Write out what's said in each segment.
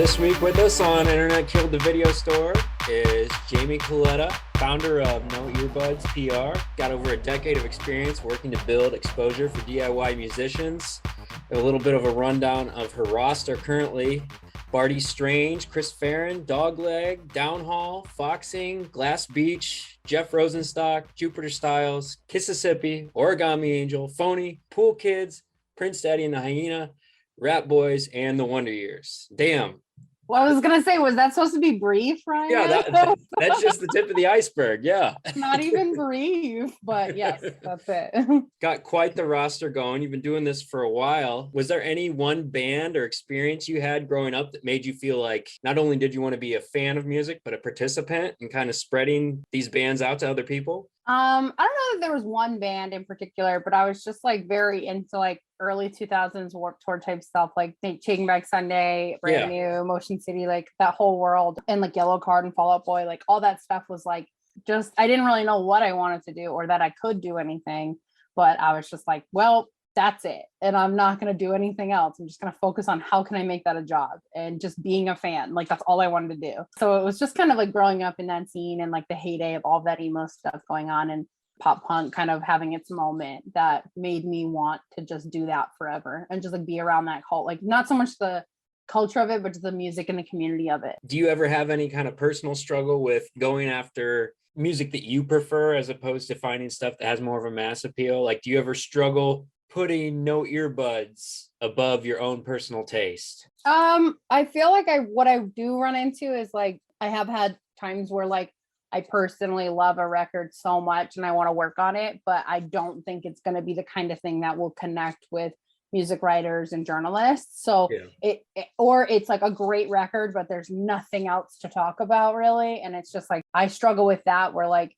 This week with us on Internet Killed the Video Store is Jamie Coletta, founder of No Earbuds PR. Got over a decade of experience working to build exposure for DIY musicians. A little bit of a rundown of her roster currently. Bartees Strange, Chris Farron, Dogleg, Downhall, Foxing, Glass Beach, Jeff Rosenstock, Jupiter Styles, Kississippi, Origami Angel, Phony, Pool Kids, Prince Daddy and the Hyena, Rat Boys, and the Wonder Years. Damn. Well, I was gonna say, was that supposed to be brief, Ryan? Yeah, that's just the tip of the iceberg. Yeah. Not even brief, but yes, that's it. Got quite the roster going. You've been doing this for a while. Was there any one band or experience you had growing up that made you feel like not only did you want to be a fan of music, but a participant in kind of spreading these bands out to other people? I don't know that there was one band in particular, but I was just like very into like early 2000s Warped Tour type stuff, like Taking Back Sunday, Brand New, Motion City, like that whole world, and like Yellow Card and Fall Out Boy, like all that stuff was like just, I didn't really know what I wanted to do or that I could do anything, but I was just like, well, that's it. And I'm not going to do anything else. I'm just going to focus on how can I make that a job and just being a fan. Like that's all I wanted to do. So it was just kind of like growing up in that scene and like the heyday of all that emo stuff going on and pop punk kind of having its moment that made me want to just do that forever and just like be around that cult. Like not so much the culture of it, but just the music and the community of it. Do you ever have any kind of personal struggle with going after music that you prefer as opposed to finding stuff that has more of a mass appeal? Like, do you ever struggle putting No Earbuds above your own personal taste? I feel like what I do run into is like I have had times where like I personally love a record so much and I want to work on it, but I don't think it's going to be the kind of thing that will connect with music writers and journalists. So or it's like a great record, but there's nothing else to talk about really. And it's just like, I struggle with that where like,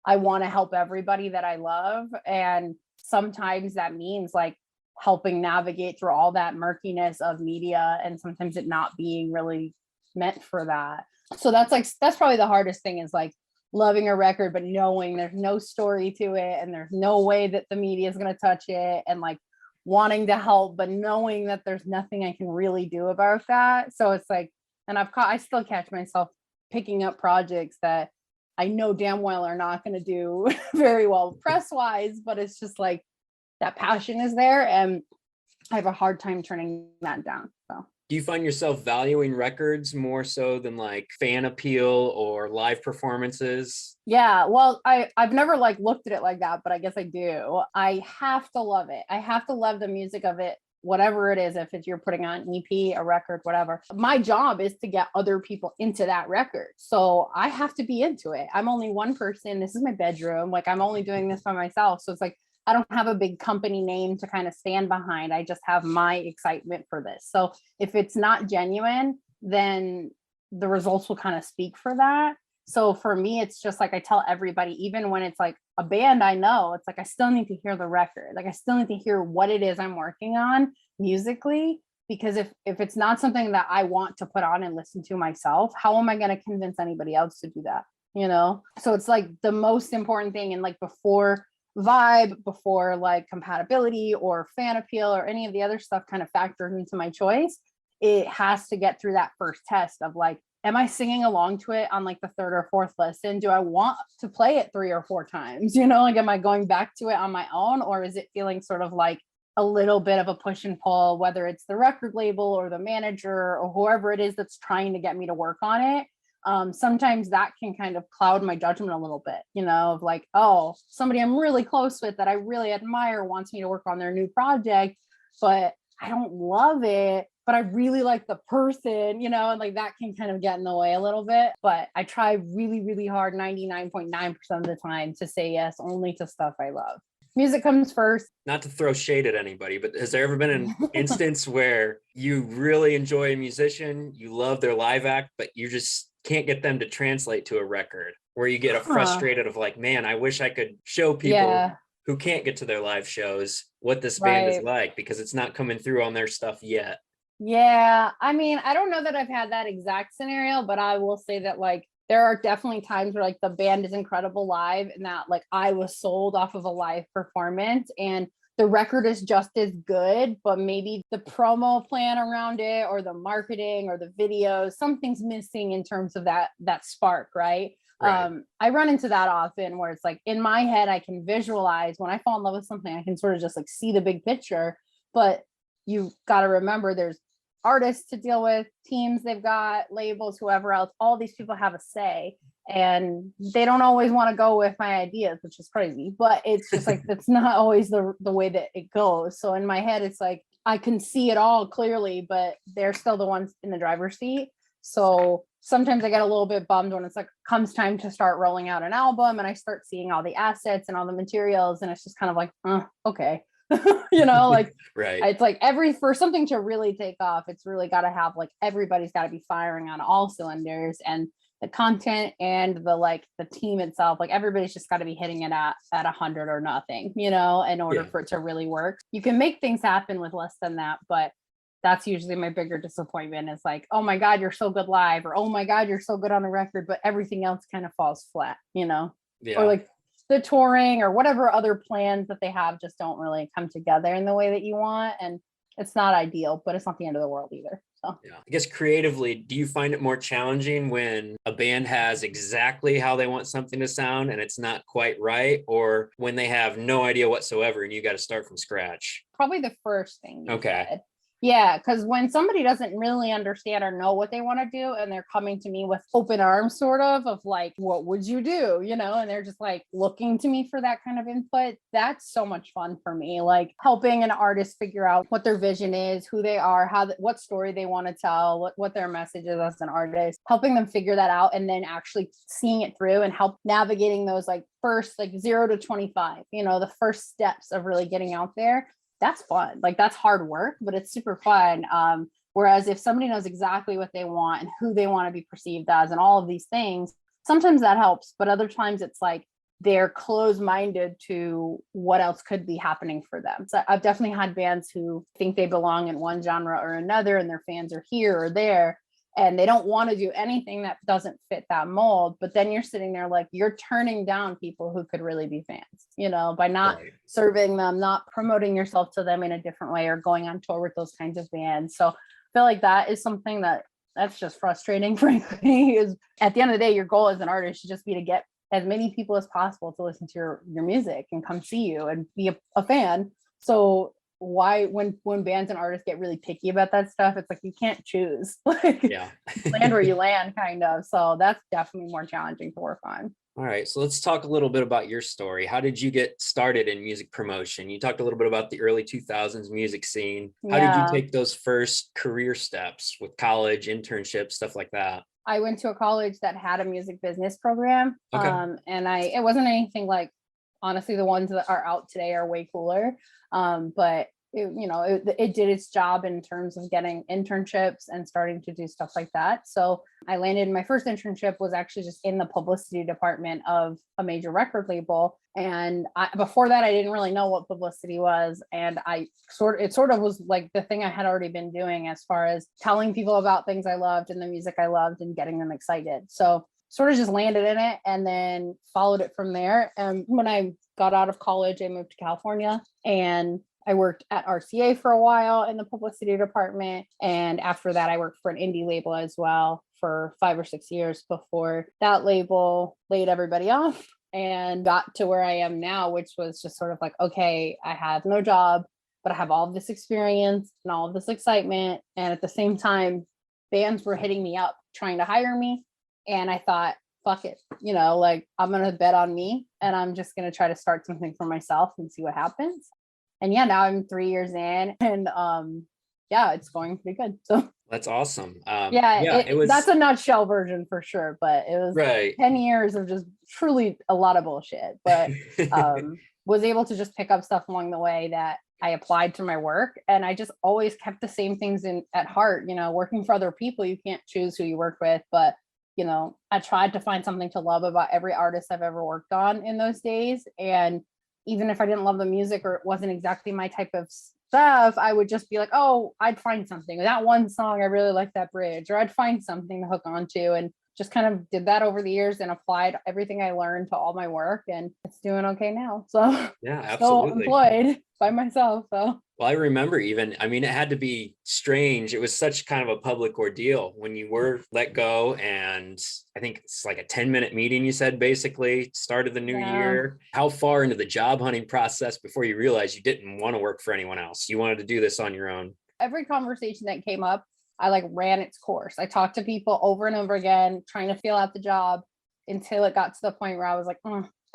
I want to help everybody that I love. And sometimes that means like helping navigate through all that murkiness of media and sometimes it not being really meant for that. So that's probably the hardest thing is like loving a record, but knowing there's no story to it and there's no way that the media is going to touch it and like wanting to help, but knowing that there's nothing I can really do about that. So it's like, and I still catch myself picking up projects that I know damn well are not going to do very well press wise, but it's just like that passion is there and I have a hard time turning that down. So do you find yourself valuing records more so than like fan appeal or live performances? Yeah, well, I've never like looked at it like that, but I guess I do. I have to love it. I have to love the music of it, whatever it is, if it's you're putting on an EP, a record, whatever. My job is to get other people into that record. So I have to be into it. I'm only one person. This is my bedroom. Like I'm only doing this by myself. So it's like, I don't have a big company name to kind of stand behind. I just have my excitement for this. So if it's not genuine, then the results will kind of speak for that. So for me, it's just like I tell everybody, even when it's like a band I know, it's like I still need to hear the record. Like I still need to hear what it is I'm working on musically, because if it's not something that I want to put on and listen to myself, how am I going to convince anybody else to do that? You know? So it's like the most important thing. And like before vibe, before like compatibility or fan appeal or any of the other stuff kind of factors into my choice, it has to get through that first test of like, am I singing along to it on like the third or fourth listen? Do I want to play it 3 or 4 times? You know, like, am I going back to it on my own? Or is it feeling sort of like a little bit of a push and pull, whether it's the record label or the manager or whoever it is that's trying to get me to work on it? Sometimes that can kind of cloud my judgment a little bit, you know, of like, oh, somebody I'm really close with that I really admire wants me to work on their new project, but I don't love it, but I really like the person, you know, and like that can kind of get in the way a little bit. But I try really, really hard 99.9% of the time to say yes only to stuff I love. Music comes first. Not to throw shade at anybody, but has there ever been an instance where you really enjoy a musician, you love their live act, but you just can't get them to translate to a record, where you get a frustrated of like, man, I wish I could show people who can't get to their live shows what this band is like, because it's not coming through on their stuff yet. Yeah, I mean, I don't know that I've had that exact scenario, but I will say that like there are definitely times where like the band is incredible live and that like I was sold off of a live performance and the record is just as good, but maybe the promo plan around it or the marketing or the videos, something's missing in terms of that spark, right? Right. I run into that often where it's like in my head, I can visualize when I fall in love with something, I can sort of just like see the big picture, but you got to remember there's artists to deal with, teams they've got, labels, whoever else, all these people have a say, and they don't always want to go with my ideas, which is crazy, but it's just like that's not always the way that it goes. So in my head it's like I can see it all clearly, but they're still the ones in the driver's seat. So sometimes I get a little bit bummed when it's like comes time to start rolling out an album and I start seeing all the assets and all the materials, and it's just kind of like okay. Like right. It's like for something to really take off, it's really got to have like everybody's got to be firing on all cylinders, and the content and the team itself, like everybody's just got to be hitting it at 100 or nothing, in order for it to really work. You can make things happen with less than that, but that's usually my bigger disappointment is like, oh my God, you're so good live, or oh my God, you're so good on the record, but everything else kind of falls flat, or like the touring or whatever other plans that they have just don't really come together in the way that you want. And it's not ideal, but it's not the end of the world either. So yeah, I guess creatively, do you find it more challenging when a band has exactly how they want something to sound and it's not quite right, or when they have no idea whatsoever and you got to start from scratch? probably the first thing you Okay. said. Yeah, because when somebody doesn't really understand or know what they want to do, and they're coming to me with open arms, sort of like, what would you do? And they're just like looking to me for that kind of input. That's so much fun for me, like helping an artist figure out what their vision is, who they are, what story they want to tell, what their message is as an artist, helping them figure that out, and then actually seeing it through and help navigating those like first like 0 to 25, the first steps of really getting out there. That's fun. Like that's hard work, but it's super fun. Whereas if somebody knows exactly what they want and who they want to be perceived as and all of these things, sometimes that helps, but other times it's like they're closed-minded to what else could be happening for them. So I've definitely had bands who think they belong in one genre or another and their fans are here or there, and they don't want to do anything that doesn't fit that mold. But then you're sitting there like you're turning down people who could really be fans, by not serving them, not promoting yourself to them in a different way, or going on tour with those kinds of bands. So I feel like that is something that's just frustrating, frankly. Is at the end of the day, your goal as an artist should just be to get as many people as possible to listen to your music and come see you and be a fan. So why when bands and artists get really picky about that stuff, it's like you can't choose, like land where you land, kind of. So that's definitely more challenging to work on. All right, so let's talk a little bit about your story. How did you get started in music promotion? You talked a little bit about the early 2000s music scene. How did you take those first career steps with college, internships, stuff like that? I went to a college that had a music business program. Okay. And it wasn't anything like, honestly, the ones that are out today are way cooler. But it did its job in terms of getting internships and starting to do stuff like that. So I landed, my first internship was actually just in the publicity department of a major record label. And before that, I didn't really know what publicity was. And it sort of was like the thing I had already been doing as far as telling people about things I loved and the music I loved and getting them excited. So sort of just landed in it and then followed it from there. And when I got out of college, I moved to California and I worked at RCA for a while in the publicity department. And after that, I worked for an indie label as well for 5 or 6 years before that label laid everybody off and got to where I am now, which was just sort of like, okay, I have no job, but I have all this experience and all of this excitement. And at the same time, bands were hitting me up trying to hire me. And I thought, fuck it, like I'm going to bet on me and I'm just going to try to start something for myself and see what happens. And now I'm 3 years in and it's going pretty good. So that's awesome. It was, that's a nutshell version for sure, but it was 10 years of just truly a lot of bullshit, but was able to just pick up stuff along the way that I applied to my work. And I just always kept the same things at heart. Working for other people, you can't choose who you work with, but I tried to find something to love about every artist I've ever worked on in those days. And even if I didn't love the music or it wasn't exactly my type of stuff, I would just be like, oh, I'd find something. That one song, I really like that bridge, or I'd find something to hook onto. And just kind of did that over the years and applied everything I learned to all my work, and it's doing okay now. So Yeah, still absolutely. employed by myself. So Well, I remember even, I mean, it had to be strange. It was such kind of a public ordeal when you were let go. And I think it's like a 10-minute meeting, you said, basically, start of the new yeah. year. How far into the job hunting process before you realized you didn't want to work for anyone else? You wanted to do this on your own? Every conversation that came up, I like ran its course. I talked to people over and over again, trying to feel out the job until it got to the point where I was like,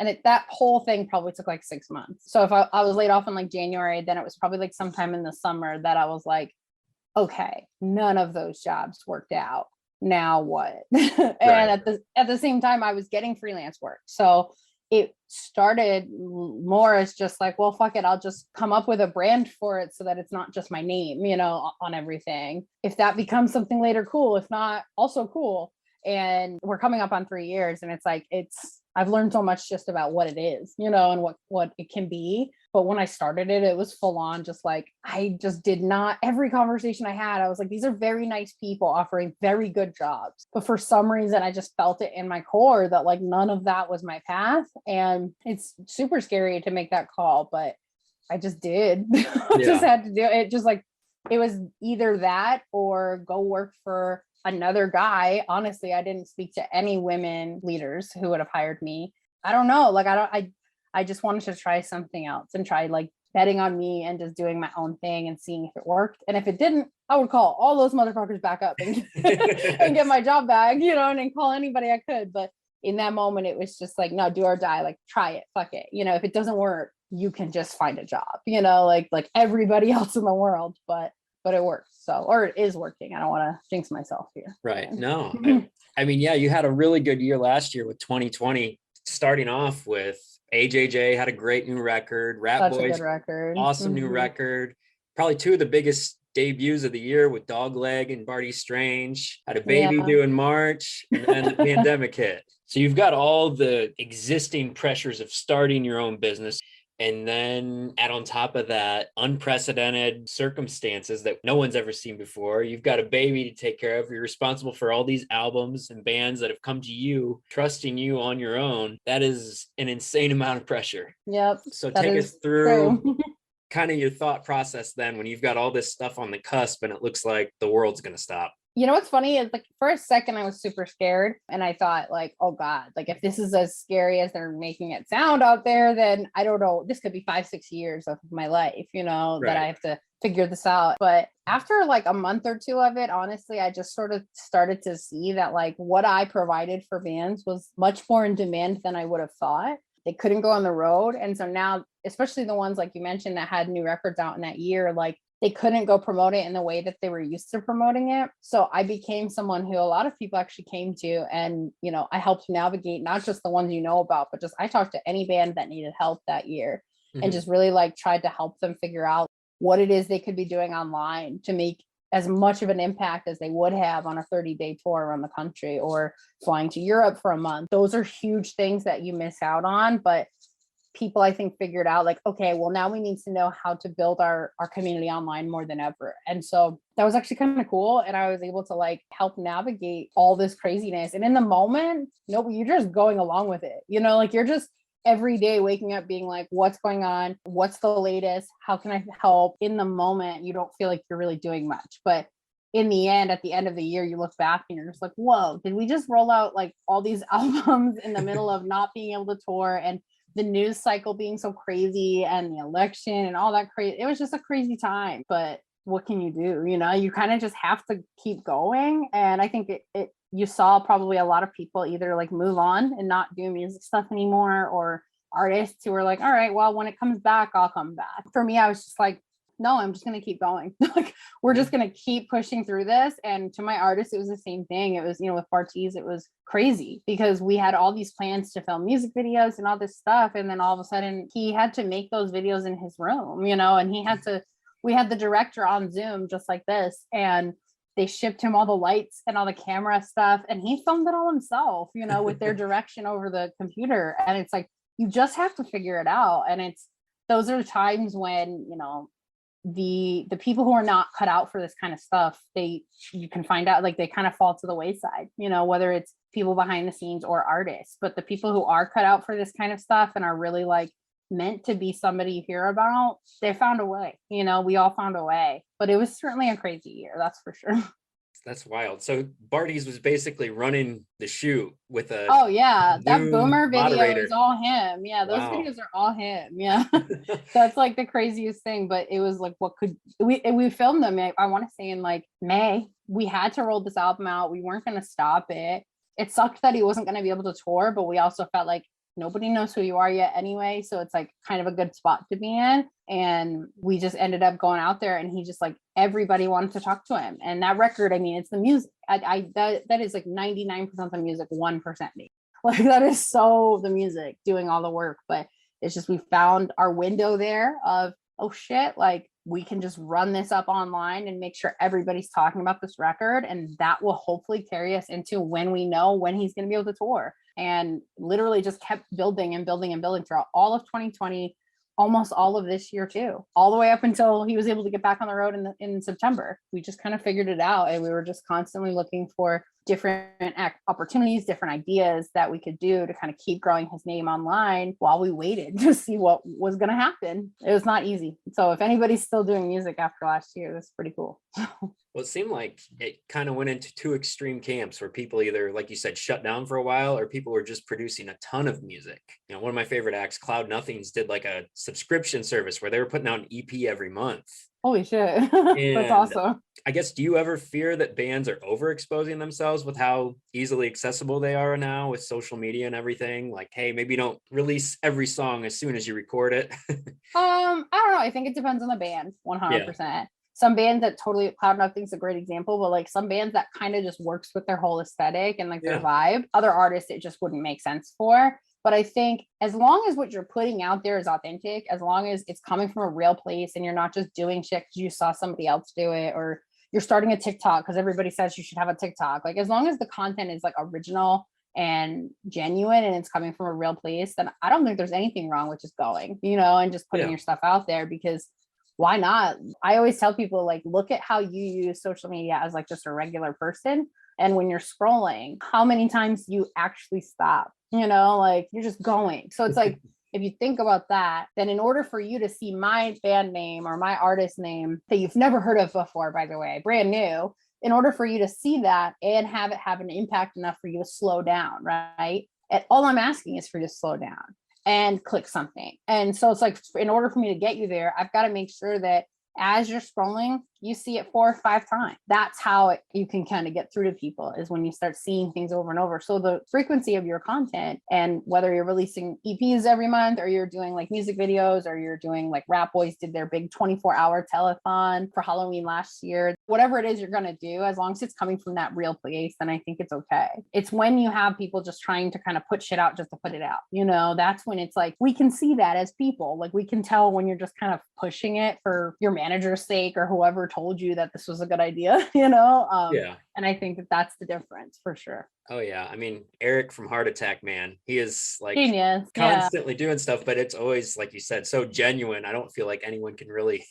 and that whole thing probably took like 6 months. So if I was laid off in like January, then it was probably like sometime in the summer that I was like, okay, none of those jobs worked out. Now what? And Right. at the same time, I was getting freelance work. So it started more as just like, well, fuck it, I'll just come up with a brand for it so that it's not just my name, on everything. If that becomes something later, cool. If not, also cool. And we're coming up on 3 years, and it's like I've learned so much just about what it is, and what it can be. But when I started it, it was full on, just like, I just did not, every conversation I had, I was like, these are very nice people offering very good jobs. But for some reason, I just felt it in my core that like none of that was my path. And it's super scary to make that call, but I just did. I just had to do it. Just like, it was either that or go work for another guy. Honestly, I didn't speak to any women leaders who would have hired me. I don't know. Like, I just wanted to try something else and try like betting on me and just doing my own thing and seeing if it worked. And if it didn't, I would call all those motherfuckers back up and, and get my job back, and then call anybody I could. But in that moment, it was just like, no, do or die, like try it, fuck it. If it doesn't work, you can just find a job, like everybody else in the world, but it works. So, or it is working. I don't want to jinx myself here. Right. No, I mean, yeah, you had a really good year last year with 2020, starting off with AJJ had a great new record, Rat Such a Boys, good record. awesome new record, probably two of the biggest debuts of the year with Dogleg and Bartees Strange, had a baby due in March, and then the pandemic hit. So you've got all the existing pressures of starting your own business. And then add on top of that, unprecedented circumstances that no one's ever seen before. You've got a baby to take care of. You're responsible for all these albums and bands that have come to you, trusting you on your own. That is an insane amount of pressure. Yep. So take us through kind of your thought process then when you've got all this stuff on the cusp and it looks like the world's going to stop. What's funny is like for a second I was super scared and I thought like, oh God, like if this is as scary as they're making it sound out there, then I don't know, this could be 5-6 years of my life, that I have to figure this out. But after like a month or two of it, honestly, I just sort of started to see that like what I provided for bands was much more in demand than I would have thought. They couldn't go on the road. And so now, especially the ones like you mentioned that had new records out in that year, like they couldn't go promote it in the way that they were used to promoting it. So I became someone who a lot of people actually came to, and, I helped navigate not just the ones about, but just I talked to any band that needed help that year and just really like tried to help them figure out what it is they could be doing online to make as much of an impact as they would have on a 30-day tour around the country or flying to Europe for a month. Those are huge things that you miss out on, but people I think figured out like, okay, well now we need to know how to build our community online more than ever. And so that was actually kind of cool. And I was able to like help navigate all this craziness. And in the moment, you're just going along with it, like you're just every day waking up being like, what's going on? What's the latest? How can I help? In the moment, you don't feel like you're really doing much. But in the end, at the end of the year, you look back and you're just like, whoa, did we just roll out like all these albums in the middle of not being able to tour and the news cycle being so crazy and the election and all that crazy? It was just a crazy time, but what can you do? You kind of just have to keep going. And I think you saw probably a lot of people either like move on and not do music stuff anymore, or artists who were like, all right, well, when it comes back, I'll come back. For me, I was just like, no, I'm just going to keep going. Like, we're just going to keep pushing through this. And to my artist, it was the same thing. It was, with Bartees, it was crazy because we had all these plans to film music videos and all this stuff. And then all of a sudden he had to make those videos in his room, and we had the director on Zoom just like this. And they shipped him all the lights and all the camera stuff. And he filmed it all himself, with their direction over the computer. And it's like, you just have to figure it out. And those are times when, the people who are not cut out for this kind of stuff, you can find out like they kind of fall to the wayside, whether it's people behind the scenes or artists, but the people who are cut out for this kind of stuff and are really like meant to be somebody you hear about, they found a way. You know, we all found a way, but it was certainly a crazy year, that's for sure. That's wild. So Bartees was basically running the shoot with a Oh yeah, that Boomer video moderator. is all him. Yeah, those Wow. videos are all him. Yeah. That's like the craziest thing, but it was like what could we filmed them, I want to say in like May. We had to roll this album out. We weren't going to stop it. It sucked that he wasn't going to be able to tour, but we also felt like nobody knows who you are yet anyway, so it's like kind of a good spot to be in. And we just ended up going out there, and he just like everybody wanted to talk to him. And that record, I mean, it's the music. That is like 99% the music, 1% me. Like that is so the music doing all the work. But it's just we found our window there of, oh shit, like we can just run this up online and make sure everybody's talking about this record, and that will hopefully carry us into when we know when he's going to be able to tour. And literally just kept building and building and building throughout all of 2020, almost all of this year too, all the way up until he was able to get back on the road in September. We just kind of figured it out, and we were just constantly looking for different opportunities, different ideas that we could do to kind of keep growing his name online while we waited to see what was going to happen. It was not easy. So if anybody's still doing music after last year, that's pretty cool. Well, it seemed like it kind of went into two extreme camps where people either, like you said, shut down for a while, or people were just producing a ton of music. You know, one of my favorite acts, Cloud Nothings, did like a subscription service where they were putting out an EP every month. Holy shit. That's awesome. I guess, do you ever fear that bands are overexposing themselves with how easily accessible they are now with social media and everything? Like, hey, maybe don't release every song as soon as you record it. I don't know. I think it depends on the band, 100%. Yeah. Some bands that totally, Cloud Nothing's a great example, but like some bands that kind of just works with their whole aesthetic and like their vibe. Other artists, it just wouldn't make sense for. But I think as long as what you're putting out there is authentic, as long as it's coming from a real place and you're not just doing shit because you saw somebody else do it, or you're starting a TikTok because everybody says you should have a TikTok. Like as long as the content is like original and genuine and it's coming from a real place, then I don't think there's anything wrong with just going, you know, and just putting your stuff out there, because why not? I always tell people, like, look at how you use social media as like just a regular person. And when you're scrolling, how many times you actually stop, you know, like you're just going. So it's like, if you think about that, then in order for you to see my band name or my artist name that you've never heard of before, by the way, brand new, in order for you to see that and have it have an impact enough for you to slow down, right? And all I'm asking is for you to slow down and click something. And so it's like, in order for me to get you there, I've got to make sure that as you're scrolling, you see it 4 or 5 times. That's how you can kind of get through to people, is when you start seeing things over and over. So the frequency of your content, and whether you're releasing EPs every month, or you're doing like music videos, or you're doing like Rap Boys did their big 24-hour telethon for Halloween last year, whatever it is you're going to do, as long as it's coming from that real place, then I think it's okay. It's when you have people just trying to kind of put shit out just to put it out, you know, that's when it's like, we can see that as people. Like we can tell when you're just kind of pushing it for your manager's sake or whoever told you that this was a good idea, you know? And I think that that's the difference for sure. Oh yeah. I mean, Eric from Heart Attack, man, he is like genius, constantly doing stuff, but it's always, like you said, so genuine. I don't feel like anyone can really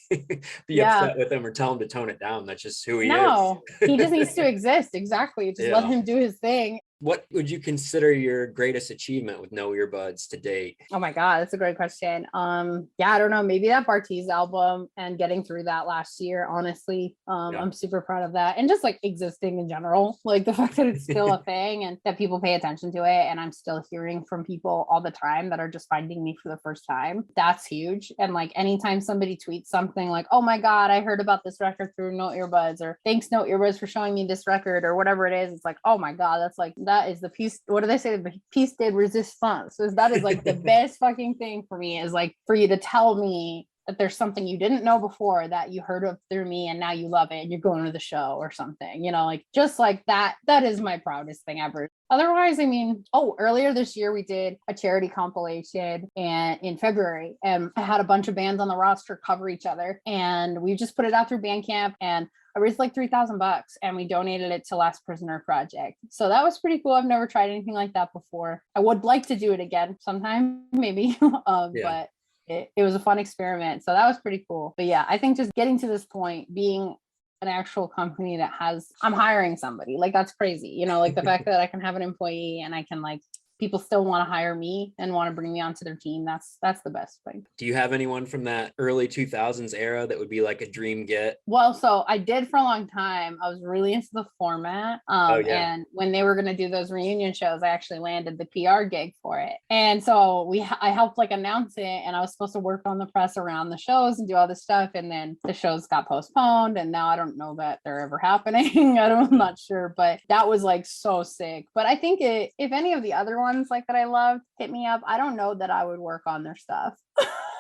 be upset with him or tell him to tone it down. That's just who he is. He just needs to exist. Exactly. Just let him do his thing. What would you consider your greatest achievement with No Earbuds to date? Oh my God, that's a great question. I don't know, maybe that Bartees album and getting through that last year, honestly. I'm super proud of that. And just like existing in general, like the fact that it's still a thing and that people pay attention to it. And I'm still hearing from people all the time that are just finding me for the first time. That's huge. And like anytime somebody tweets something like, oh my God, I heard about this record through No Earbuds, or thanks No Earbuds for showing me this record, or whatever it is, it's like, oh my God, that's like, that is the piece. What do they say? The piece de resistance. So that is like the best fucking thing for me, is like for you to tell me that there's something you didn't know before that you heard of through me and now you love it and you're going to the show or something, you know, like just like that. That is my proudest thing ever. Otherwise, I mean, earlier this year we did a charity compilation and in February, and I had a bunch of bands on the roster cover each other, and we just put it out through Bandcamp, and I raised like $3,000 and we donated it to Last Prisoner Project. So that was pretty cool. I've never tried anything like that before. I would like to do it again sometime, maybe, but it was a fun experiment. So that was pretty cool. But yeah, I think just getting to this point, being an actual company that has, I'm hiring somebody. Like that's crazy. You know, like the fact that I can have an employee and I can like, people still want to hire me and want to bring me onto their team. That's the best thing. Do you have anyone from that early 2000s era that would be like a dream get? Well, so I did for a long time. I was really into the format. And when they were going to do those reunion shows, I actually landed the PR gig for it. And so I helped like announce it, and I was supposed to work on the press around the shows and do all this stuff. And then the shows got postponed, and now I don't know that they're ever happening. I'm not sure, but that was like so sick. But I think if any of the other ones like that I loved hit me up, I don't know that I would work on their stuff.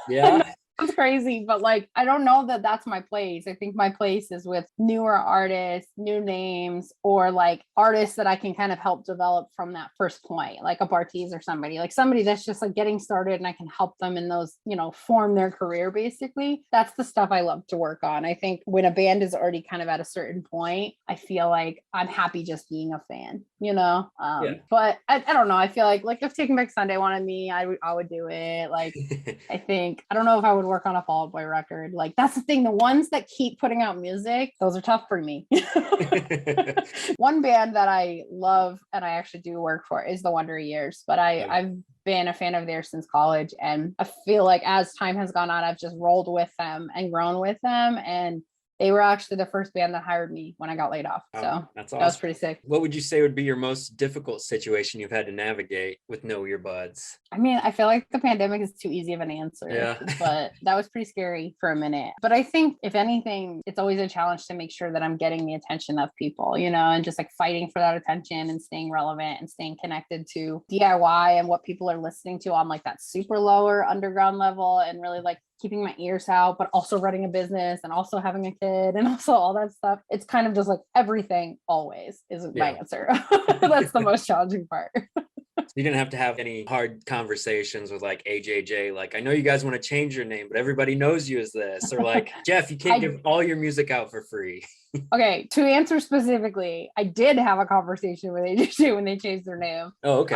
Yeah. It's crazy, but like I don't know that that's my place. I think my place is with newer artists, new names, or like artists that I can kind of help develop from that first point, like a Bartees or somebody that's just like getting started, and I can help them in those, you know, form their career basically. That's the stuff I love to work on. I think when a band is already kind of at a certain point, I feel like I'm happy just being a fan, you know. But I don't know. I feel like if Taking Back Sunday wanted me, I would do it. Like I don't know if I would work on a Fall Out Boy record. Like that's the thing. The ones that keep putting out music, those are tough for me. One band that I love and I actually do work for is the Wonder Years, but I've been a fan of theirs since college, and I feel like as time has gone on, I've just rolled with them and grown with them, and they were actually the first band that hired me when I got laid off. So that's awesome. That was pretty sick. What would you say would be your most difficult situation you've had to navigate with No Earbuds? I mean, I feel like the pandemic is too easy of an answer, but that was pretty scary for a minute. But I think if anything, it's always a challenge to make sure that I'm getting the attention of people, you know, and just like fighting for that attention and staying relevant and staying connected to DIY and what people are listening to on like that super lower underground level, and really like keeping my ears out, but also running a business and also having a kid and also all that stuff. It's kind of just like everything always is my answer. That's the most challenging part. So you didn't have to have any hard conversations with like AJJ, like, I know you guys want to change your name, but everybody knows you as this, or like, Jeff, you can't give all your music out for free. Okay, to answer specifically, I did have a conversation with AJJ when they changed their name. Oh, okay.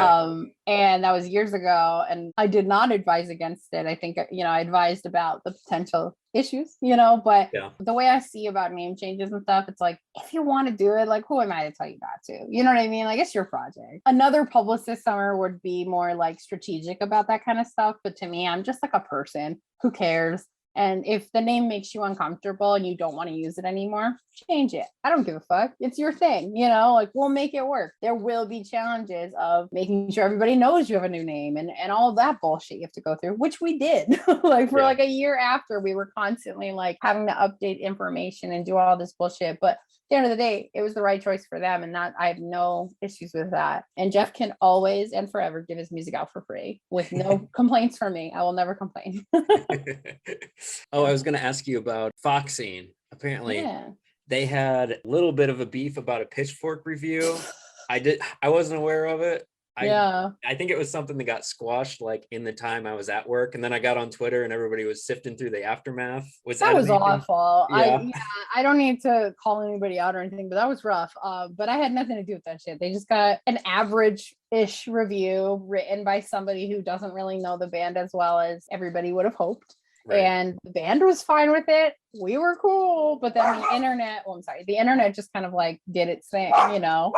And that was years ago, and I did not advise against it. I think, you know, I advised about the potential issues, you know, but the way I see about name changes and stuff, it's like, if you want to do it, like, who am I to tell you not to? You know what I mean? Like, it's your project. Another publicist somewhere would be more like strategic about that kind of stuff. But to me, I'm just like a person who cares. And if the name makes you uncomfortable and you don't want to use it anymore, change it. I don't give a fuck. It's your thing, you know, like we'll make it work. There will be challenges of making sure everybody knows you have a new name and all that bullshit you have to go through, which we did. Like for like a year after, we were constantly like having to update information and do all this bullshit. But at the end of the day, it was the right choice for them, and that I have no issues with that. And Jeff can always and forever give his music out for free with no complaints from me. I will never complain. Oh, I was going to ask you about Foxing. Apparently, they had a little bit of a beef about a Pitchfork review. I wasn't aware of it. I think it was something that got squashed like in the time I was at work, and then I got on Twitter and everybody was sifting through the aftermath. That was awful. I don't need to call anybody out or anything, but that was rough. But I had nothing to do with that shit. They just got an average-ish review written by somebody who doesn't really know the band as well as everybody would have hoped. Right. And the band was fine with it. We were cool, but then the internet just kind of like did its thing, you know.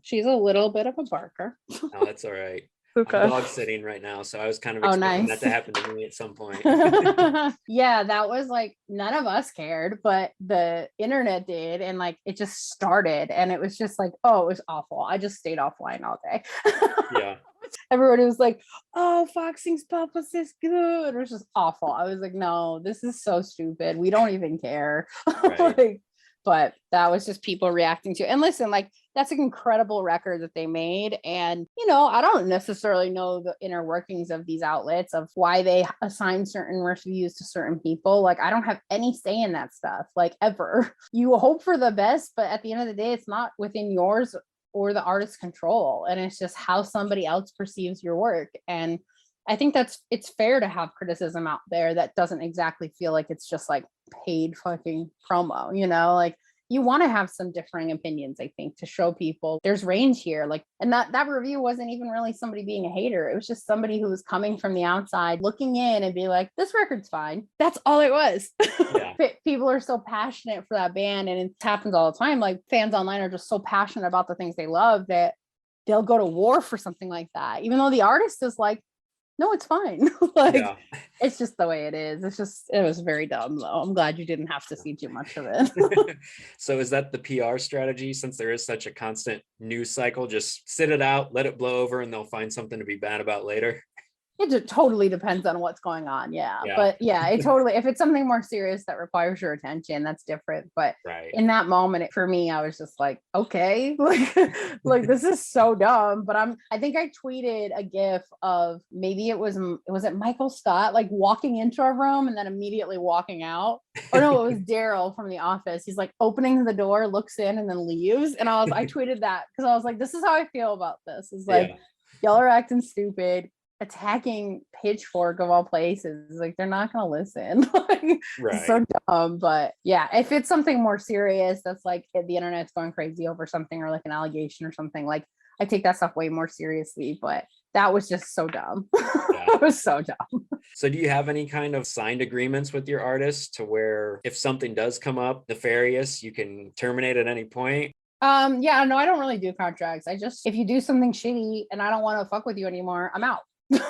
She's a little bit of a barker. Oh, that's all right. Okay. I'm dog sitting right now, so I was kind of expecting that to happen to me at some point. Yeah, that was like none of us cared, but the internet did, and like it just started, and it was just like, oh, it was awful. I just stayed offline all day. Yeah. Everybody was like, oh, Foxing's publicist good. It was just awful. I was like, no, this is so stupid. We don't even care. Right. But that was just people reacting to it. And listen, like, that's an incredible record that they made. And, you know, I don't necessarily know the inner workings of these outlets of why they assign certain reviews to certain people. Like, I don't have any say in that stuff, like, ever. You hope for the best, but at the end of the day, it's not within yours or the artist's control, and it's just how somebody else perceives your work. And I think it's fair to have criticism out there that doesn't exactly feel like it's just like paid fucking promo, you know, like you want to have some differing opinions, I think, to show people there's range here. Like, and that review wasn't even really somebody being a hater. It was just somebody who was coming from the outside, looking in and be like, this record's fine. That's all it was. Yeah. People are so passionate for that band, and it happens all the time. Like, fans online are just so passionate about the things they love that they'll go to war for something like that, even though the artist is like, no, it's fine. Like, yeah. It's just the way it is. It was very dumb though. I'm glad you didn't have to see too much of it. So is that the PR strategy, since there is such a constant news cycle? Just sit it out, let it blow over, and they'll find something to be bad about later? It totally depends on what's going on. Yeah. But yeah, it totally, if it's something more serious that requires your attention, that's different. But in that moment, for me, I was just like, okay, like this is so dumb. But I think I tweeted a GIF of, maybe it was it Michael Scott, like walking into a room and then immediately walking out. Or no, it was Daryl from The Office. He's like opening the door, looks in, and then leaves. And I tweeted that because I was like, this is how I feel about this. It's like, y'all are acting stupid, attacking Pitchfork of all places. Like, they're not gonna listen. Like, it's so dumb. But yeah, if it's something more serious, that's like the internet's going crazy over something, or like an allegation or something, like I take that stuff way more seriously. But that was just so dumb. It was so dumb. So do you have any kind of signed agreements with your artists to where if something does come up nefarious, you can terminate at any point? Yeah, no, I don't really do contracts. If you do something shitty and I don't want to fuck with you anymore, I'm out.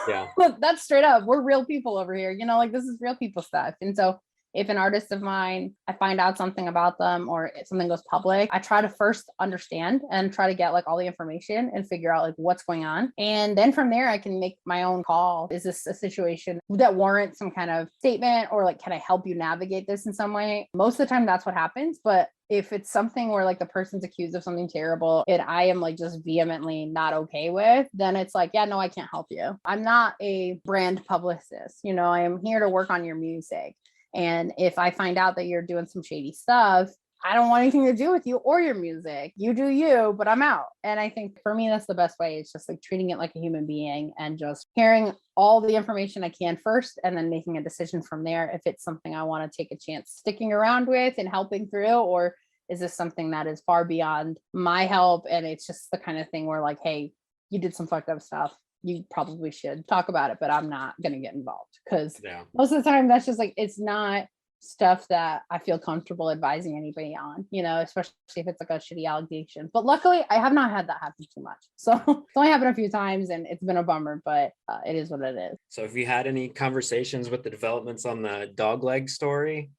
Yeah. That's straight up. We're real people over here, like this is real people stuff. And so if an artist of mine, I find out something about them, or if something goes public, I try to first understand and try to get like all the information and figure out like what's going on. And then from there, I can make my own call. Is this a situation that warrants some kind of statement, or like, can I help you navigate this in some way? Most of the time that's what happens. But if it's something where like the person's accused of something terrible and I am like just vehemently not okay with, then it's like, yeah, no, I can't help you. I'm not a brand publicist. I am here to work on your music. And if I find out that you're doing some shady stuff, I don't want anything to do with you or your music. You do you, but I'm out. And I think for me, that's the best way. It's just like treating it like a human being and just hearing all the information I can first, and then making a decision from there. If it's something I want to take a chance sticking around with and helping through, or is this something that is far beyond my help? And it's just the kind of thing where like, hey, you did some fucked up stuff. You probably should talk about it, but I'm not going to get involved. Because most of the time that's just like, it's not stuff that I feel comfortable advising anybody on, especially if it's like a shitty allegation. But luckily I have not had that happen too much. So it's only happened a few times and it's been a bummer, but it is what it is. So have you had any conversations with the developments on the dog leg story?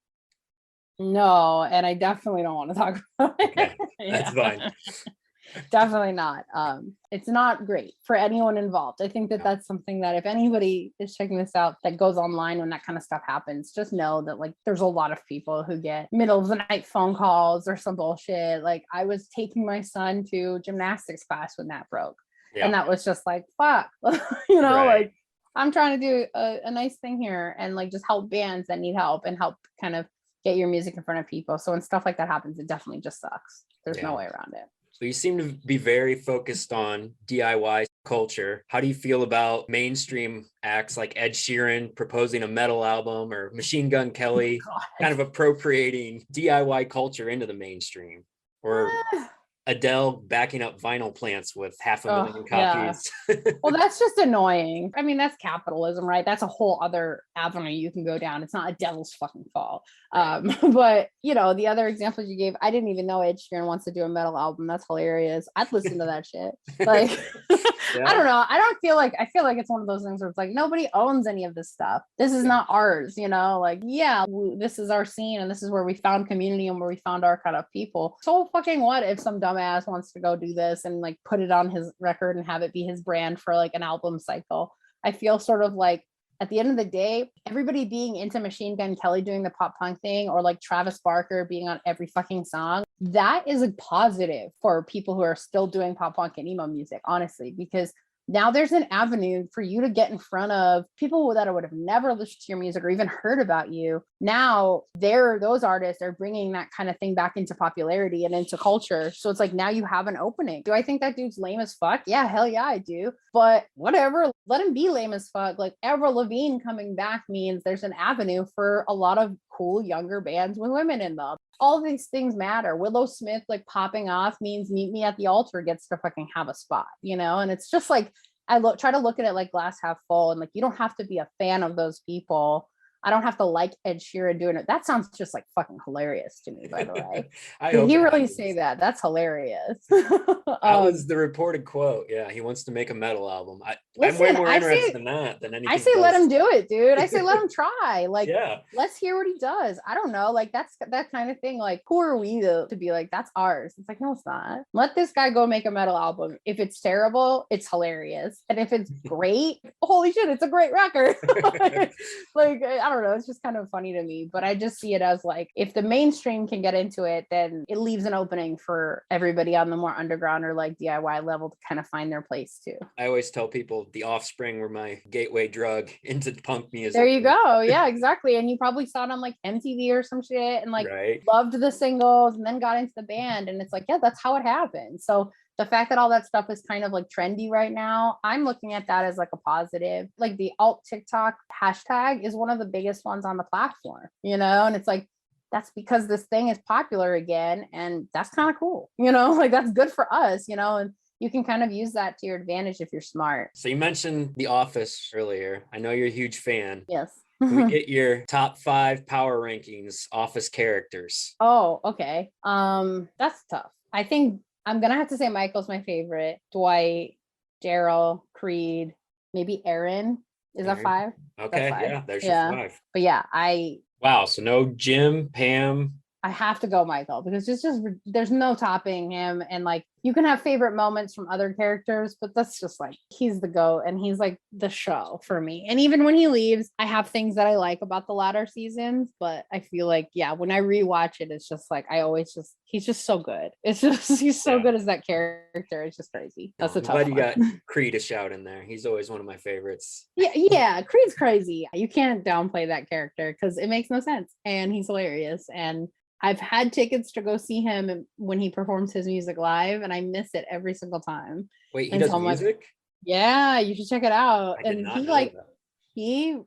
No, and I definitely don't want to talk about it. Okay, that's fine. Definitely not. It's not great for anyone involved. I think that's something that if anybody is checking this out that goes online when that kind of stuff happens, just know that like there's a lot of people who get middle of the night phone calls or some bullshit. Like, I was taking my son to gymnastics class when that broke. And that was just like, fuck, like I'm trying to do a nice thing here and like just help bands that need help and help kind of get your music in front of people. So when stuff like that happens, it definitely just sucks. There's no way around it. So you seem to be very focused on DIY culture. How do you feel about mainstream acts like Ed Sheeran proposing a metal album, or Machine Gun Kelly kind of appropriating DIY culture into the mainstream, or Adele backing up vinyl plants with 500,000 copies? Well, that's just annoying. I mean, that's capitalism, right? That's a whole other avenue you can go down. It's not Adele's fucking fault. But the other examples you gave, I didn't even know Ed Sheeran wants to do a metal album. That's hilarious. I'd listen to that shit. Like, I don't know. I feel like it's one of those things where it's like, nobody owns any of this stuff. This is not ours, like, this is our scene and this is where we found community and where we found our kind of people. So fucking what if some dumbass wants to go do this and like put it on his record and have it be his brand for like an album cycle? I feel sort of like at the end of the day, everybody being into Machine Gun Kelly doing the pop punk thing, or like Travis Barker being on every fucking song, that is a positive for people who are still doing pop punk and emo music, honestly, because now there's an avenue for you to get in front of people that would have never listened to your music or even heard about you. Now those artists are bringing that kind of thing back into popularity and into culture. So it's like, now you have an opening. Do I think that dude's lame as fuck? Yeah, hell yeah, I do. But whatever, let him be lame as fuck. Like, Avril Lavigne coming back means there's an avenue for a lot of cool younger bands with women in them. all these things matter. Willow Smith like popping off means Meet Me at the Altar gets to fucking have a spot, you know? And it's just like, try to look at it like glass half full, and like, you don't have to be a fan of those people. I don't have to like Ed Sheeran doing it. That sounds just like fucking hilarious to me, by the way. Did he really say that? That's hilarious. That was the reported quote. Yeah, he wants to make a metal album. I'm way more interested in that than anything. I say let him do it, dude. I say let him try. Like, yeah, let's hear what he does. I don't know. Like, that's that kind of thing. Like, who are we to be like, that's ours? It's like, no, it's not. Let this guy go make a metal album. If it's terrible, it's hilarious. And if it's great, holy shit, it's a great record. like, I don't know. It's just kind of funny to me. But I just see it as like, if the mainstream can get into it, then it leaves an opening for everybody on the more underground or like DIY level to kind of find their place too. I always tell people The Offspring were my gateway drug into punk music. There you go. Yeah, exactly. And you probably saw it on like MTV or some shit and like loved the singles and then got into the band. And it's like, yeah, that's how it happened. So the fact that all that stuff is kind of like trendy right now, I'm looking at that as like a positive. Like the alt TikTok hashtag is one of the biggest ones on the platform, you know? And it's like, that's because this thing is popular again. And that's kind of cool, you know, like that's good for us, you know, and you can kind of use that to your advantage if you're smart. So you mentioned The Office earlier. I know you're a huge fan. Yes. Can we get your top 5 power rankings Office characters? Oh, okay. That's tough. I think I'm gonna have to say Michael's my favorite. Dwight, Daryl, Creed, maybe Aaron. Is that 5? Okay, That's 5. Yeah, there's your 5. But yeah, wow, so no Jim, Pam. I have to go Michael because it's just there's no topping him. And like, you can have favorite moments from other characters, but that's just like, he's the GOAT and he's like the show for me. And even when he leaves, I have things that I like about the latter seasons, but I feel like, yeah, when I rewatch it, it's just like, he's just so good. It's just, he's so good as that character. It's just crazy. That's a tough one. I'm glad you got Creed a shout in there. He's always one of my favorites. Yeah, Creed's crazy. You can't downplay that character because it makes no sense. And he's hilarious. And I've had tickets to go see him when he performs his music live, and I miss it every single time. Wait, he does music? Like, yeah, you should check it out. And he like that. he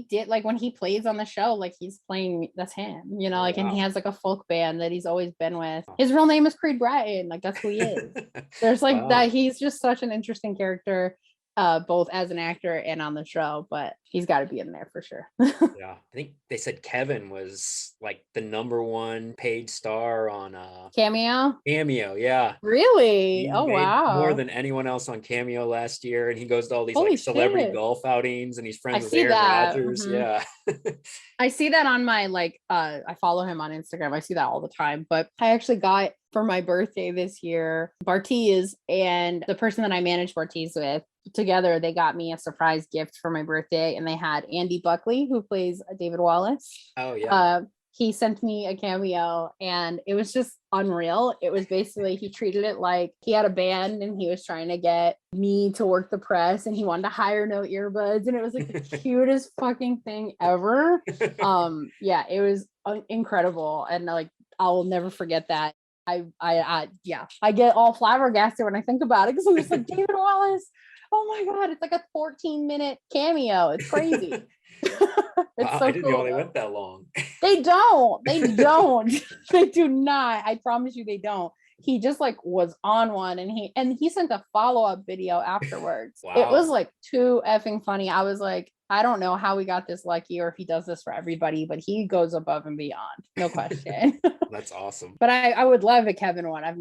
did like when he plays on the show, like he's playing, that's him, you know, like, and he has like a folk band that he's always been with. His real name is Creed Bratton, like that's who he is. There's like that. He's just such an interesting character. Both as an actor and on the show, but he's got to be in there for sure. Yeah, I think they said Kevin was like the #1 paid star on Cameo, yeah. Really? He made wow, more than anyone else on Cameo last year, and he goes to all these like celebrity golf outings, and he's friends with Aaron Rodgers. Yeah. I see that on my like I follow him on Instagram. I see that all the time. But I actually got for my birthday this year, Bartees and the person that I manage Bartees with together, they got me a surprise gift for my birthday, and they had Andy Buckley, who plays David Wallace. Oh yeah. He sent me a cameo, and it was just unreal. It was basically, he treated it like he had a band and he was trying to get me to work the press, and he wanted to hire No Earbuds, and it was like the cutest fucking thing ever. Yeah, it was incredible, and like I'll never forget that. I get all flabbergasted when I think about it because I'm just like, David Wallace. Oh my God, it's like a 14-minute cameo. It's crazy. It's wow, so I didn't cool. know they went that long. They don't. They do not. I promise you they don't. He just like was on one, and he sent a follow-up video afterwards. Wow. It was like too effing funny. I was like, I don't know how we got this lucky or if he does this for everybody, but he goes above and beyond. No question. That's awesome. But I would love a Kevin one. I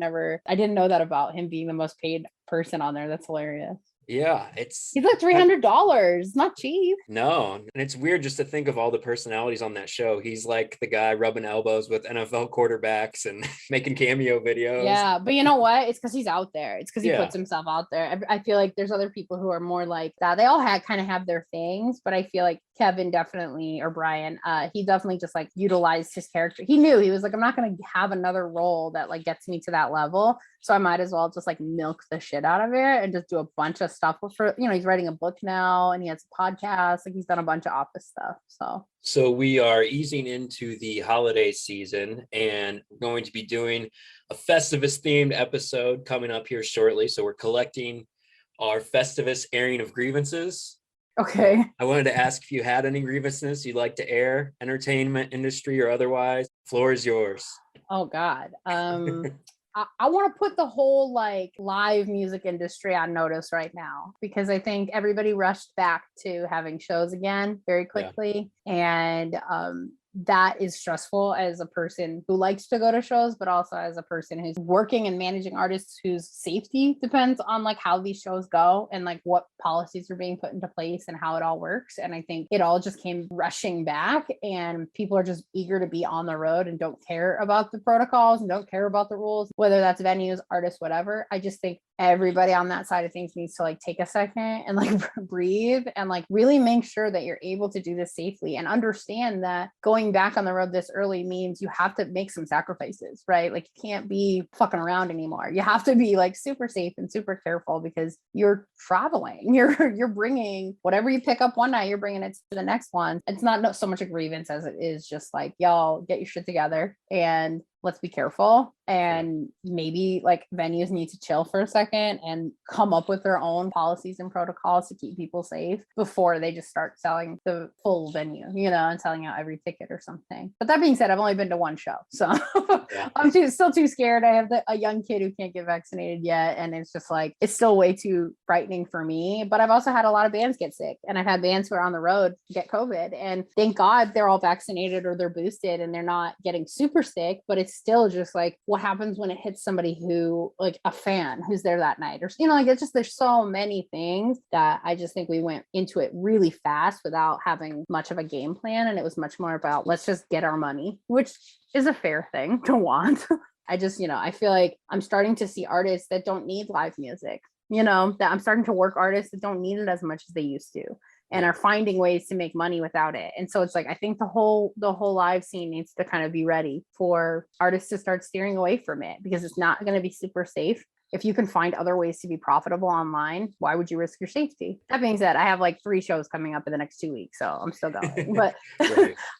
didn't know that about him being the most paid person on there. That's hilarious. Yeah, he's like $300, not cheap. No, and it's weird just to think of all the personalities on that show. He's like the guy rubbing elbows with NFL quarterbacks and making cameo videos. Yeah, but you know what? It's because he's out there. It's because he puts himself out there. I feel like there's other people who are more like that. They all kind of have their things, but I feel like Kevin definitely, or Brian, he definitely just like utilized his character. He knew, he was like, I'm not going to have another role that like gets me to that level. So I might as well just like milk the shit out of it and just do a bunch of stuff for, you know, he's writing a book now and he has a podcast. Like he's done a bunch of Office stuff. So we are easing into the holiday season and we're going to be doing a Festivus themed episode coming up here shortly. So we're collecting our Festivus airing of grievances. Okay. I wanted to ask if you had any grievances you'd like to air, entertainment industry or otherwise. Floor is yours. Oh God. I want to put the whole like live music industry on notice right now because I think everybody rushed back to having shows again very quickly. And that is stressful as a person who likes to go to shows, but also as a person who's working and managing artists whose safety depends on like how these shows go and like what policies are being put into place and how it all works. And I think it all just came rushing back and people are just eager to be on the road and don't care about the protocols and don't care about the rules, whether that's venues, artists, whatever. I just think everybody on that side of things needs to like take a second and like breathe and like really make sure that you're able to do this safely and understand that going back on the road this early means you have to make some sacrifices, right? Like you can't be fucking around anymore. You have to be like super safe and super careful because you're traveling. You're bringing whatever you pick up one night, you're bringing it to the next one. It's not so much a grievance as it is just like, y'all get your shit together and let's be careful. And maybe like venues need to chill for a second and come up with their own policies and protocols to keep people safe before they just start selling the full venue, you know, and selling out every ticket or something. But that being said, I've only been to one show, so I'm still too scared. I have a young kid who can't get vaccinated yet, and it's just like it's still way too frightening for me. But I've also had a lot of bands get sick, and I've had bands who are on the road get COVID, and thank God they're all vaccinated or they're boosted and they're not getting super sick. But it's still just like what happens when it hits somebody who like a fan who's there that night, or you know, like it's just there's so many things that I just think we went into it really fast without having much of a game plan, and it was much more about let's just get our money, which is a fair thing to want. I just, you know, I feel like I'm starting to see artists that don't need live music, you know, that I'm starting to work artists that don't need it as much as they used to and are finding ways to make money without it. And so it's like I think the whole live scene needs to kind of be ready for artists to start steering away from it because it's not going to be super safe. If you can find other ways to be profitable online, why would you risk your safety? That being said, I have like 3 shows coming up in the next 2 weeks, so I'm still going. But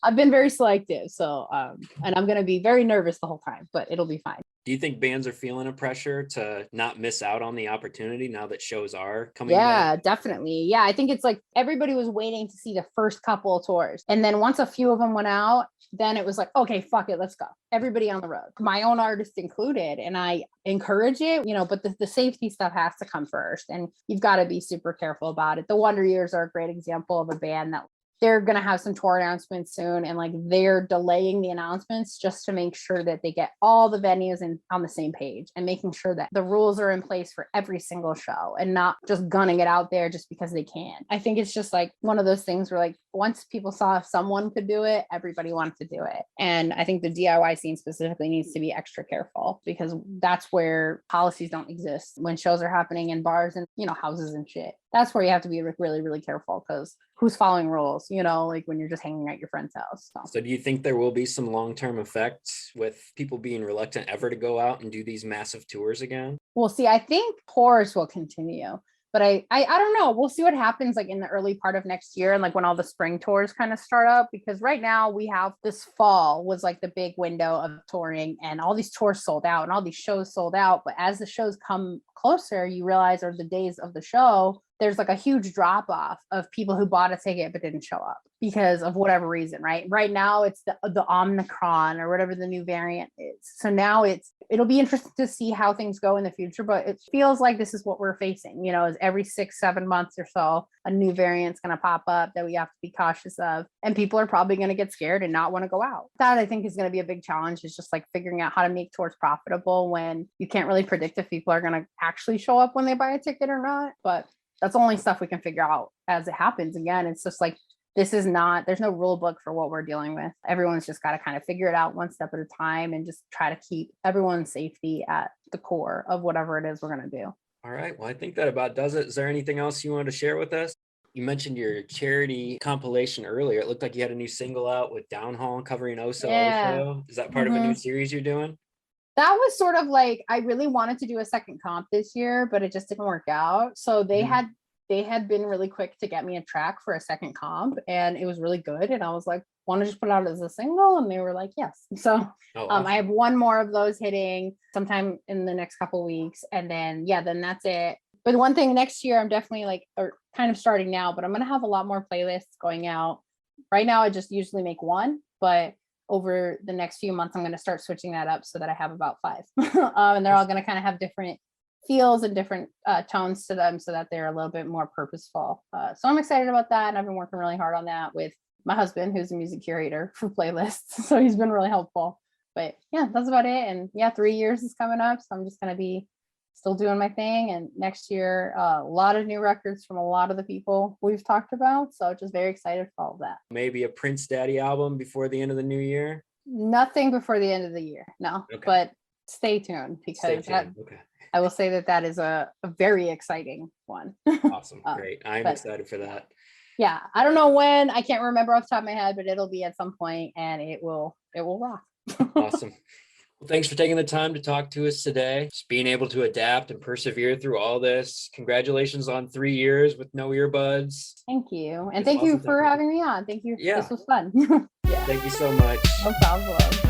I've been very selective, so and I'm going to be very nervous the whole time, but it'll be fine. Do you think bands are feeling a pressure to not miss out on the opportunity now that shows are coming back? back? Definitely. Yeah, I think it's like everybody was waiting to see the first couple of tours. And then once a few of them went out, then it was like, okay, fuck it, let's go. Everybody on the road, my own artist included. And I encourage it, you know, but the safety stuff has to come first. And you've got to be super careful about it. The Wonder Years are a great example of a band that they're going to have some tour announcements soon. And like they're delaying the announcements just to make sure that they get all the venues on the same page and making sure that the rules are in place for every single show and not just gunning it out there just because they can. I think it's just like one of those things where like once people saw if someone could do it, everybody wanted to do it. And I think the DIY scene specifically needs to be extra careful because that's where policies don't exist when shows are happening in bars and, you know, houses and shit. That's where you have to be really, really careful because who's following rules, you know, like when you're just hanging at your friend's house. So do you think there will be some long-term effects with people being reluctant ever to go out and do these massive tours again? Well, see, I think tours will continue, but I don't know. We'll see what happens like in the early part of next year and like when all the spring tours kind of start up, because right now we have this fall was like the big window of touring and all these tours sold out and all these shows sold out. But as the shows come closer, you realize, or the days of the show, there's like a huge drop off of people who bought a ticket but didn't show up because of whatever reason, right? Right now it's the Omicron or whatever the new variant is. So now it'll be interesting to see how things go in the future, but it feels like this is what we're facing, you know, is every 6-7 months or so, a new variant's going to pop up that we have to be cautious of. And people are probably going to get scared and not want to go out. That I think is going to be a big challenge, is just like figuring out how to make tours profitable when you can't really predict if people are going to actually show up when they buy a ticket or not. But that's only stuff we can figure out as it happens. Again, it's just like, there's no rule book for what we're dealing with. Everyone's just got to kind of figure it out one step at a time and just try to keep everyone's safety at the core of whatever it is we're going to do. All right. Well, I think that about does it. Is there anything else you want to share with us? You mentioned your charity compilation earlier. It looked like you had a new single out with Downhaul covering Oso Oso. Is that part of a new series you're doing? That was sort of like, I really wanted to do a second comp this year, but it just didn't work out. So they had been really quick to get me a track for a second comp, and it was really good. And I was like, want to just put it out as a single? And they were like, yes. So awesome. I have one more of those hitting sometime in the next couple of weeks. And then, then that's it. But one thing next year, I'm definitely like, or kind of starting now, but I'm going to have a lot more playlists going out. Right now, I just usually make one, but over the next few months, I'm going to start switching that up so that I have about 5. And they're all going to kind of have different feels and different tones to them so that they're a little bit more purposeful. So I'm excited about that. And I've been working really hard on that with my husband, who's a music curator for playlists. So he's been really helpful. But yeah, that's about it. And yeah, 3 years is coming up. So I'm just going to be still doing my thing. And next year, a lot of new records from a lot of the people we've talked about. So just very excited for all of that. Maybe a Prince Daddy album before the end of the new year? Nothing before the end of the year. No, Okay. But stay tuned because Okay. I will say that is a very exciting one. Awesome. Great. I'm excited for that. Yeah. I don't know when. I can't remember off the top of my head, but it'll be at some point and it will rock. Awesome. Well, thanks for taking the time to talk to us today. Just being able to adapt and persevere through all this. Congratulations on 3 years with no earbuds. Thank you. And thank you for having me on. Thank you. Yeah. This was fun. Yeah. Thank you so much. No problem.